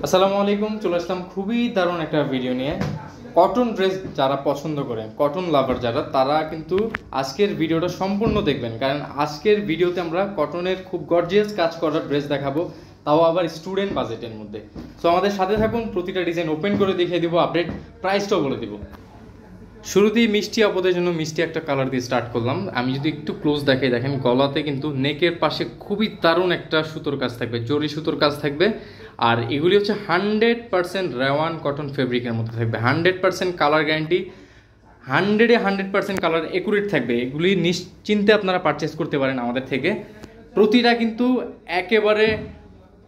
আসসালামু আলাইকুম। চলে আসলাম খুবই দারুণ একটা ভিডিও নিয়ে। কটন ড্রেস যারা পছন্দ করে, কটন লাভার যারা, তারা কিন্তু আজকের ভিডিওটা সম্পূর্ণ দেখবেন, কারণ আজকের ভিডিওতে আমরা কটনের খুব গর্জিয়াস কাজ করা ড্রেস দেখাবো, তাও আবার স্টুডেন্ট বাজেটের মধ্যে। সো আমাদের সাথে থাকুন, প্রতিটা ডিজাইন ওপেন করে দেখিয়ে দিব, আপডেট প্রাইসটাও বলে দিব। শুরুতেই মিষ্টি আপদের জন্য মিষ্টি একটা কালার দিয়ে স্টার্ট করলাম। আমি যদি একটু ক্লোজ দেখাই, দেখেন গলাতে কিন্তু নেকের পাশে খুবই দারুণ একটা সুতোর কাজ থাকবে, জরি সুতোর কাজ থাকবে। আর এগুলি হচ্ছে 100% রেওয়ান কটন ফেব্রিকের মধ্যে থাকবে, 100% কালার গ্যারান্টি, 100% কালার একুরেট থাকবে। এগুলি নিশ্চিন্তে আপনারা পারচেস করতে পারেন আমাদের থেকে। প্রতিটা কিন্তু একেবারে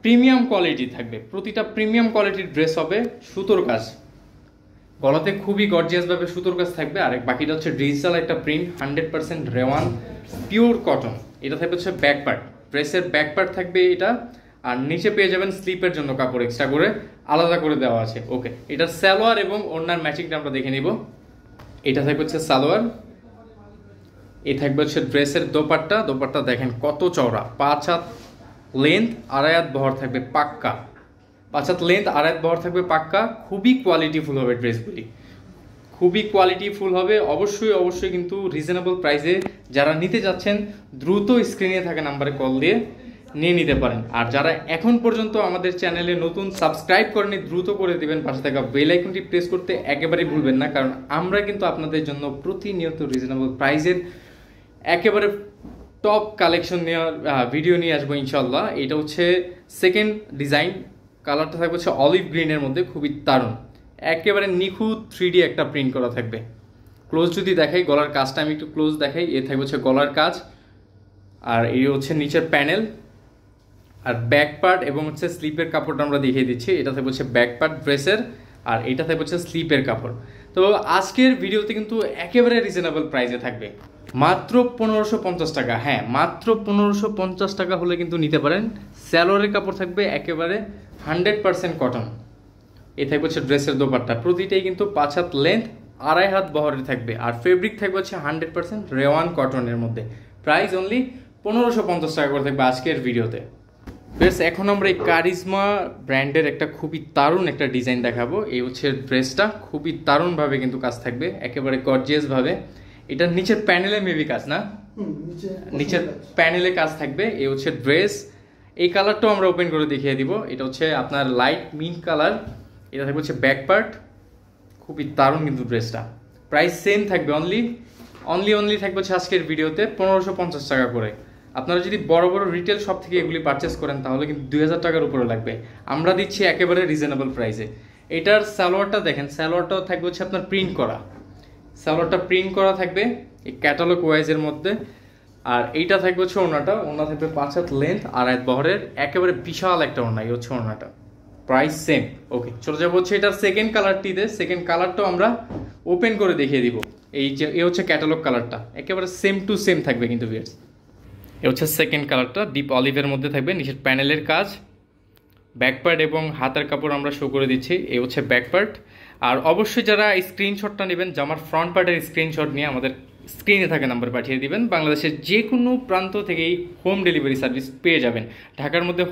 প্রিমিয়াম কোয়ালিটি থাকবে, প্রতিটা প্রিমিয়াম কোয়ালিটির ড্রেস হবে। সুতোর কাজ গলাতে খুবই গর্জিয়াসভাবে সুতোর কাজ থাকবে। আর বাকিটা হচ্ছে ডিজিটাল একটা প্রিন্ট, 100% রেওয়ান পিওর কটন। এটা থাকবে হচ্ছে ব্যাক পার্ট, ড্রেসের ব্যাক পার্ট থাকবে এটা। আর নিচে পেয়ে যাবেন স্লিপের জন্য কাপড় এক্সট্রা করে আলাদা করে দেওয়া আছে। ওকে, এটা সালোয়ার এবং ওড়নার ম্যাচিংটা আমরা দেখে নিব। এটা থাকবে হচ্ছে সালোয়ার, এই থাকবে হচ্ছে ড্রেসের দোপাট্টা। দোপাট্টা দেখেন কত চওড়া, 5 হাত লেন্থ, 2.5 হাত বহর থাকবে পাক্কা, 5 হাত লেন্থ, 2.5 হাত বহর থাকবে পাক্কা। খুবই কোয়ালিটিফুল হবে ড্রেসগুলি, খুবই কোয়ালিটিফুল হবে। অবশ্যই কিন্তু রিজনেবল প্রাইসে যারা নিতে যাচ্ছেন দ্রুত স্ক্রিনে থাকা নাম্বারে কল দিয়ে নিয়ে নিতে পারেন। আর যারা এখন পর্যন্ত আমাদের চ্যানেলে নতুন সাবস্ক্রাইব করেনি, দ্রুত করে দিবেন। পাশে থাকা বেল আইকনটি প্রেস করতে একেবারেই ভুলবেন না, কারণ আমরা কিন্তু আপনাদের জন্য প্রতিনিয়ত রিজনেবল প্রাইসের একেবারে টপ কালেকশন নেওয়ার ভিডিও নিয়ে আসবো ইনশাল্লাহ। এটা হচ্ছে সেকেন্ড ডিজাইন, কালারটা থাকবে হচ্ছে অলিভ গ্রিনের মধ্যে, খুবই দারুণ, একেবারে নিখুঁত 3D একটা প্রিন্ট করা থাকবে। ক্লোজ যদি দেখাই, গলার কাজটা আমি একটু ক্লোজ দেখাই। এ থাকবে হচ্ছে গলার কাজ, আর এই হচ্ছে নিচের প্যানেল, আর ব্যাক পার্ট এবং হচ্ছে স্লিপের কাপড়টা আমরা দেখিয়ে দিচ্ছি। এটা থাকবে হচ্ছে ব্যাক পার্ট ড্রেসের, আর এটা থাকবে হচ্ছে স্লিপের কাপড়। তো আজকের ভিডিওতে কিন্তু একেবারে রিজনেবল প্রাইসে থাকবে, মাত্র 1550 টাকা। হ্যাঁ, মাত্র 1550 টাকা হলে কিন্তু নিতে পারেন। স্যালোয়ারের কাপড় থাকবে একেবারে 100% কটন। এ থাকবে হচ্ছে ড্রেসের দোপাট্টা, প্রতিটাই কিন্তু 5 হাত লেন্থ, 2.5 হাত বহরের থাকবে। আর ফেব্রিক থাকবে হচ্ছে 100% রেওয়ান কটনের মধ্যে। প্রাইস অনলি 1550 টাকা করে থাকবে আজকের ভিডিওতে। বেশ, এখন আমরা এই কারিজমা ব্র্যান্ডের একটা খুবই দারুণ একটা ডিজাইন দেখাবো। এই হচ্ছে ড্রেসটা, খুবই দারুণভাবে কিন্তু কাজ থাকবে, একেবারে গর্জিয়াসভাবে। এটা নিচের প্যানেলে মেবি কাজ না, নিচের প্যানেলে কাজ থাকবে। এই হচ্ছে ড্রেস, এই কালারটাও আমরা ওপেন করে দেখিয়ে দিব। এটা হচ্ছে আপনার লাইট মিন্ট কালার। এটা থাকবে হচ্ছে ব্যাক পার্ট, খুবই দারুণ কিন্তু ড্রেসটা। প্রাইস সেম থাকবে, অনলি থাকবে হচ্ছে আজকের ভিডিওতে 1550 টাকা করে। আপনারা যদি বড় বড় রিটেল শপ থেকে এগুলি পারচেস করেন তাহলে কিন্তু 2000 টাকার উপরে লাগবে। আমরা দিচ্ছি একেবারে রিজনেবল প্রাইসে। এটার সালোয়ারটা দেখেন, সালোয়ারটাও থাকবে হচ্ছে আপনার প্রিন্ট করা, সালোয়ারটা প্রিন্ট করা থাকবে এই ক্যাটালগ ওয়াইজের মধ্যে। আর এইটা থাকবে হচ্ছে ওড়নাটা, ওড়না থাকবে 5 হাত লেন্থ, 2.5 হাত বহরের, একেবারে বিশাল একটা ওড়না। এই হচ্ছে ওড়নাটা, প্রাইস সেম। ওকে, চলে যাবো হচ্ছে এটার সেকেন্ড কালারটিতে। সেকেন্ড কালারটাও আমরা ওপেন করে দেখিয়ে দিব। এই যে এ হচ্ছে ক্যাটালগ কালারটা, একেবারে সেম টু সেম থাকবে কিন্তু ভিউয়ার্স। এ হচ্ছে সেকেন্ড কালারটা, ডিপ অলিভের মধ্যে থাকবে, নিচের প্যানেলের কাজ, ব্যাক পার্ট এবং হাতের কাপড় আমরা শো করে দিচ্ছি। এই হচ্ছে ব্যাক পার্ট। আর অবশ্যই যারা স্ক্রিনশটটা নেবেন, জামার ফ্রন্ট পার্টের স্ক্রিনশট নিয়ে আমাদের স্ক্রিনে থাকা নাম্বার পাঠিয়ে দিবেন। বাংলাদেশের যে কোনো প্রান্ত থেকেই হোম ডেলিভারি সার্ভিস পেয়ে যাবেন। ঢাকার মধ্যে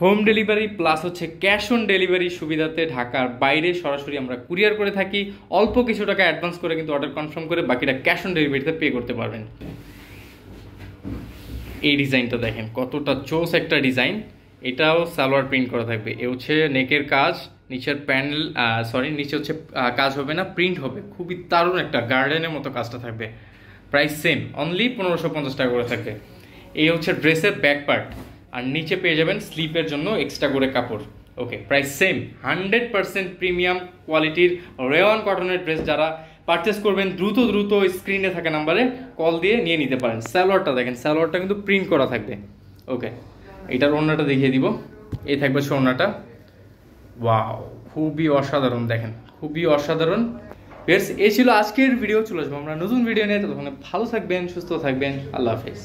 হোম ডেলিভারি প্লাস হচ্ছে ক্যাশ অন ডেলিভারি সুবিধাতে ঢাকার বাইরে সরাসরি আমরা কুরিয়ার করে থাকি। অল্প কিছু টাকা অ্যাডভান্স করে কিন্তু অর্ডার কনফার্ম করে বাকিটা ক্যাশ অন ডেলিভারিতে পে করতে পারবেন। এই ডিজাইনটা দেখেন কতটা জোস একটা ডিজাইন, এটাও সালোয়ার প্রিন্ট করা থাকবে। এ হচ্ছে নেকের কাজ, নিচের প্যানেল নিচে হচ্ছে কাজ হবে না, প্রিন্ট হবে। খুবই দারুণ একটা গার্ডেনের মতো কাজটা থাকবে। প্রাইস সেম, অনলি 1550 টাকা করে থাকবে। এই হচ্ছে ড্রেসের ব্যাক পার্ট, আর নিচে পেয়ে যাবেন স্লিপের জন্য এক্সট্রা করে কাপড়। ওকে, প্রাইস সেম, 100% প্রিমিয়াম কোয়ালিটির রেওয়ান কটনের ড্রেস যারা পারচেস করবেন দ্রুত স্ক্রিনে থাকা নাম্বারে কল দিয়ে নিয়ে নিতে পারেন। সালোয়ারটা দেখেন, সালোয়ারটা কিন্তু প্রিন্ট করা থাকবে। ওকে, এটার ওড়নাটা দেখিয়ে দিব। এই থাকবে ওড়নাটা, ওয়াও, খুবই অসাধারণ, দেখেন খুবই অসাধারণ। বেশ, এই ছিল আজকের ভিডিও। চলে আসবো আমরা নতুন ভিডিও নিয়ে, ততক্ষণ ভালো থাকবেন, সুস্থ থাকবেন, আল্লাহ হাফেজ।